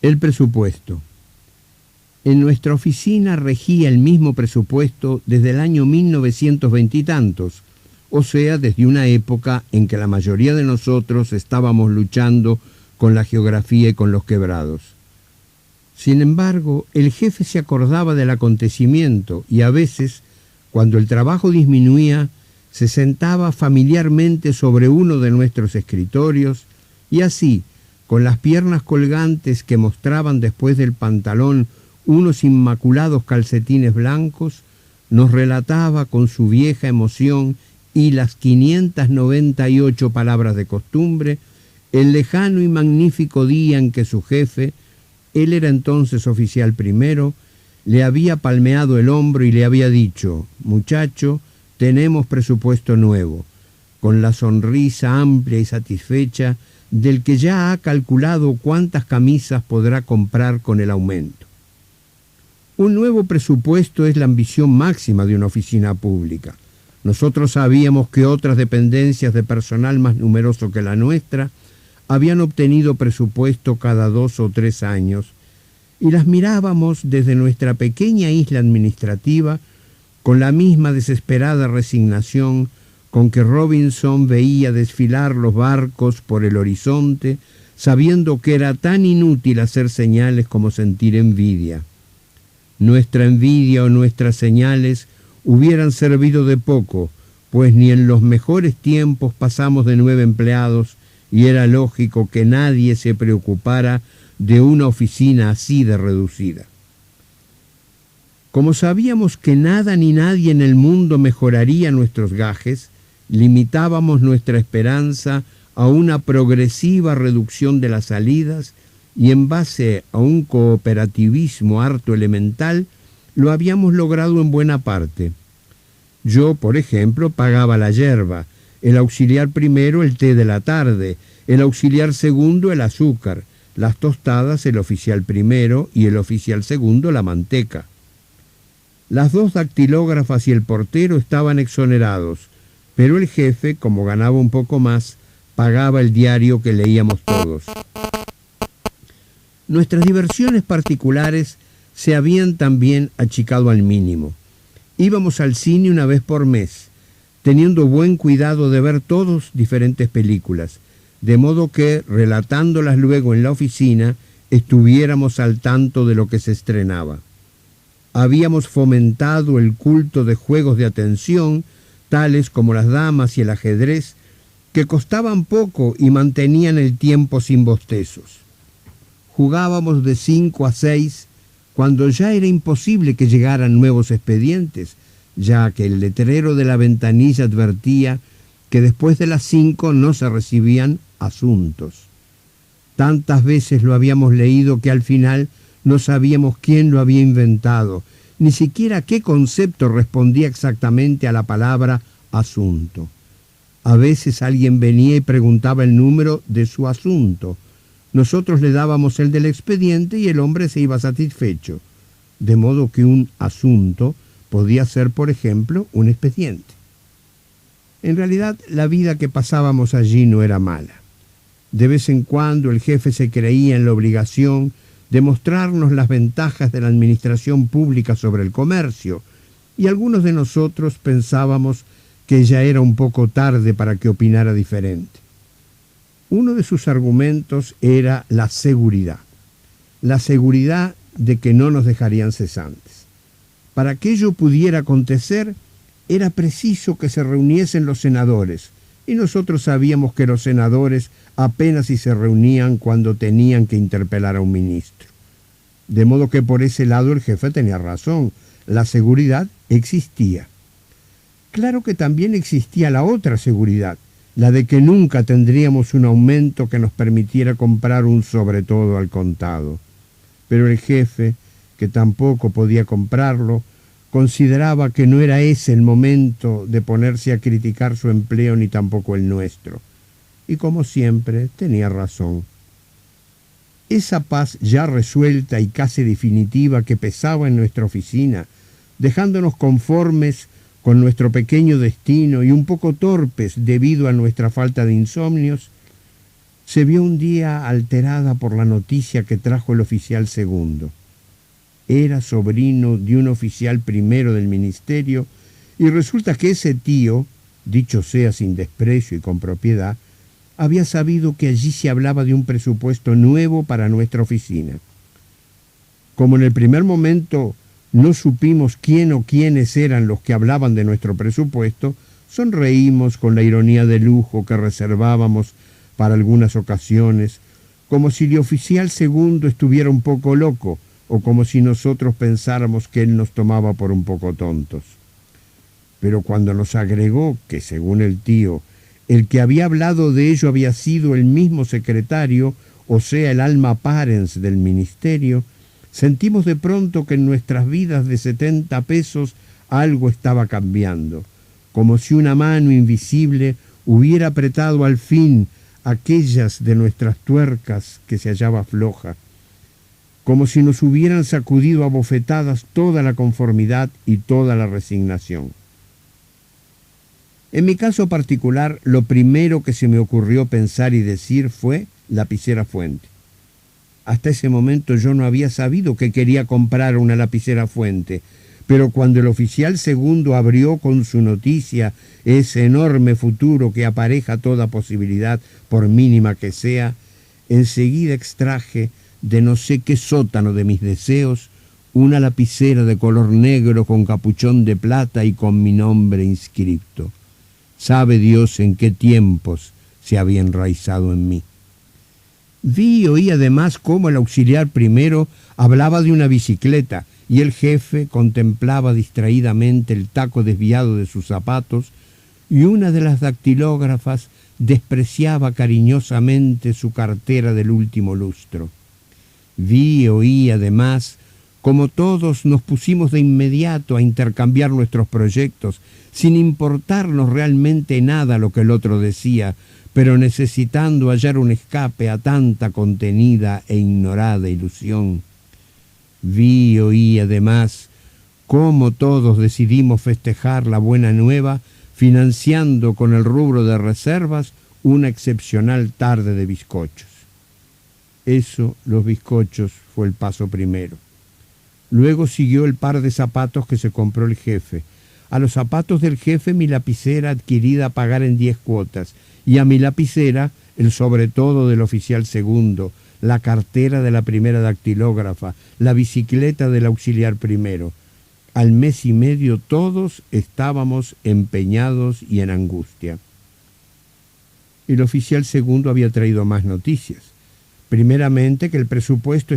El presupuesto. En nuestra oficina regía el mismo presupuesto desde el año 1920 y tantos, o sea, desde una época en que la mayoría de nosotros estábamos luchando con la geografía y con los quebrados. Sin embargo, el jefe se acordaba del acontecimiento y a veces, cuando el trabajo disminuía, se sentaba familiarmente sobre uno de nuestros escritorios y así, con las piernas colgantes que mostraban después del pantalón unos inmaculados calcetines blancos, nos relataba con su vieja emoción y las 598 palabras de costumbre el lejano y magnífico día en que su jefe, él era entonces oficial primero, le había palmeado el hombro y le había dicho: «Muchacho, tenemos presupuesto nuevo», con la sonrisa amplia y satisfecha del que ya ha calculado cuántas camisas podrá comprar con el aumento. Un nuevo presupuesto es la ambición máxima de una oficina pública. Nosotros sabíamos que otras dependencias de personal más numeroso que la nuestra habían obtenido presupuesto cada 2 o 3 años y las mirábamos desde nuestra pequeña isla administrativa con la misma desesperada resignación con que Robinson veía desfilar los barcos por el horizonte, sabiendo que era tan inútil hacer señales como sentir envidia. Nuestra envidia o nuestras señales hubieran servido de poco, pues ni en los mejores tiempos pasamos de 9 empleados y era lógico que nadie se preocupara de una oficina así de reducida. Como sabíamos que nada ni nadie en el mundo mejoraría nuestros gajes, limitábamos nuestra esperanza a una progresiva reducción de las salidas y en base a un cooperativismo harto elemental, lo habíamos logrado en buena parte. Yo, por ejemplo, pagaba la yerba, el auxiliar primero el té de la tarde, el auxiliar segundo el azúcar, las tostadas el oficial primero y el oficial segundo la manteca. Las 2 dactilógrafas y el portero estaban exonerados, pero el jefe, como ganaba un poco más, pagaba el diario que leíamos todos. Nuestras diversiones particulares se habían también achicado al mínimo. Íbamos al cine una vez por mes, teniendo buen cuidado de ver todos diferentes películas, de modo que, relatándolas luego en la oficina, estuviéramos al tanto de lo que se estrenaba. Habíamos fomentado el culto de juegos de atención, tales como las damas y el ajedrez, que costaban poco y mantenían el tiempo sin bostezos. Jugábamos de 5 a 6, cuando ya era imposible que llegaran nuevos expedientes, ya que el letrero de la ventanilla advertía que después de las 5 no se recibían asuntos. Tantas veces lo habíamos leído que al final no sabíamos quién lo había inventado, ni siquiera qué concepto respondía exactamente a la palabra asunto. A veces alguien venía y preguntaba el número de su asunto. Nosotros le dábamos el del expediente y el hombre se iba satisfecho, de modo que un asunto podía ser, por ejemplo, un expediente. En realidad, la vida que pasábamos allí no era mala. De vez en cuando el jefe se creía en la obligación de mostrarnos las ventajas de la administración pública sobre el comercio, y algunos de nosotros pensábamos que ya era un poco tarde para que opinara diferente. Uno de sus argumentos era la seguridad de que no nos dejarían cesantes. Para que ello pudiera acontecer, era preciso que se reuniesen los senadores, y nosotros sabíamos que los senadores apenas si se reunían cuando tenían que interpelar a un ministro. De modo que por ese lado el jefe tenía razón, la seguridad existía. Claro que también existía la otra seguridad, la de que nunca tendríamos un aumento que nos permitiera comprar un sobre todo al contado. Pero el jefe, que tampoco podía comprarlo, consideraba que no era ese el momento de ponerse a criticar su empleo ni tampoco el nuestro. Y como siempre, tenía razón. Esa paz ya resuelta y casi definitiva que pesaba en nuestra oficina, dejándonos conformes con nuestro pequeño destino y un poco torpes debido a nuestra falta de insomnios, se vio un día alterada por la noticia que trajo el oficial segundo. Era sobrino de un oficial primero del ministerio y resulta que ese tío, dicho sea sin desprecio y con propiedad, había sabido que allí se hablaba de un presupuesto nuevo para nuestra oficina. Como en el primer momento no supimos quién o quiénes eran los que hablaban de nuestro presupuesto, sonreímos con la ironía de lujo que reservábamos para algunas ocasiones, como si el oficial segundo estuviera un poco loco o como si nosotros pensáramos que él nos tomaba por un poco tontos. Pero cuando nos agregó que, según el tío, el que había hablado de ello había sido el mismo secretario, o sea, el alma parens del ministerio, sentimos de pronto que en nuestras vidas de 70 pesos algo estaba cambiando, como si una mano invisible hubiera apretado al fin aquellas de nuestras tuercas que se hallaba floja, como si nos hubieran sacudido a bofetadas toda la conformidad y toda la resignación. En mi caso particular, lo primero que se me ocurrió pensar y decir fue lapicera Fuente. Hasta ese momento yo no había sabido que quería comprar una lapicera Fuente, pero cuando el oficial segundo abrió con su noticia ese enorme futuro que apareja toda posibilidad, por mínima que sea, enseguida extraje de no sé qué sótano de mis deseos una lapicera de color negro con capuchón de plata y con mi nombre inscripto. Sabe Dios en qué tiempos se había enraizado en mí. Vi y oí además cómo el auxiliar primero hablaba de una bicicleta y el jefe contemplaba distraídamente el taco desviado de sus zapatos y una de las dactilógrafas despreciaba cariñosamente su cartera del último lustro. Vi y oí además cómo todos nos pusimos de inmediato a intercambiar nuestros proyectos, sin importarnos realmente nada lo que el otro decía, pero necesitando hallar un escape a tanta contenida e ignorada ilusión. Vi y oí además cómo todos decidimos festejar la buena nueva, financiando con el rubro de reservas una excepcional tarde de bizcochos. Eso, los bizcochos, fue el paso primero. Luego siguió el par de zapatos que se compró el jefe. A los zapatos del jefe mi lapicera adquirida a pagar en 10 cuotas, y a mi lapicera el sobretodo del oficial segundo, la cartera de la primera dactilógrafa, la bicicleta del auxiliar primero. Al mes y medio todos estábamos empeñados y en angustia. El oficial segundo había traído más noticias. Primeramente, que el presupuesto